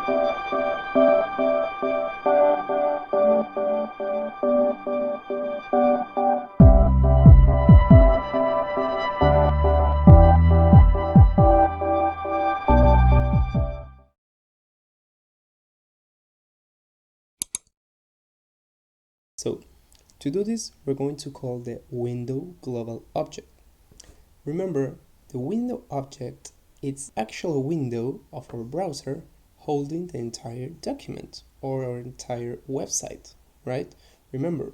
So, to do this, we're going to call the window global object. Remember, the window object is actual window of our browser holding the entire document or our entire website, right? Remember,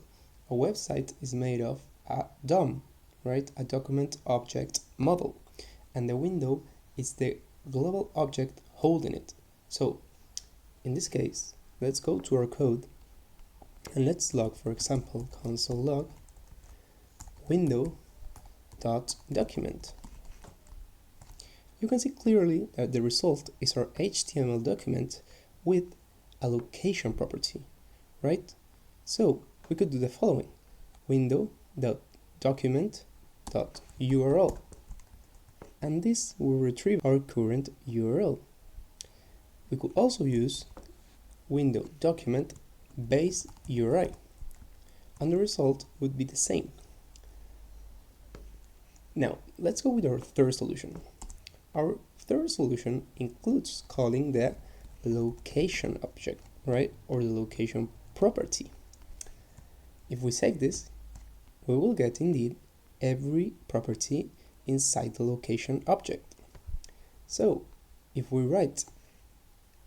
a website is made of a DOM, right? A document object model, and the window is the global object holding it. So, in this case, let's go to our code and let's log, for example, console log window.document. You can see clearly that the result is our HTML document with a location property, right? So we could do the following: window.document.url, and this will retrieve our current URL. We could also use window document base URI, and the result would be the same. Now, let's go with our third solution. Our third solution includes calling the location object, right? Or the location property. If we save this, we will get indeed every property inside the location object. So, if we write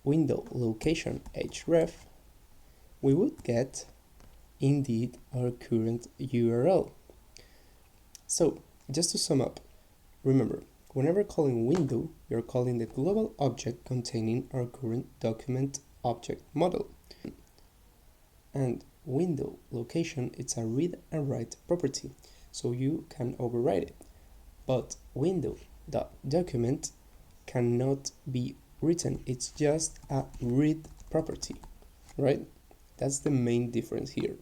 window location href, we would get indeed our current URL. So, just to sum up, remember, whenever calling window, you're calling the global object containing our current document object model. And window location, it's a read and write property, so you can override it. But window.document cannot be written, it's just a read property, right? That's the main difference here.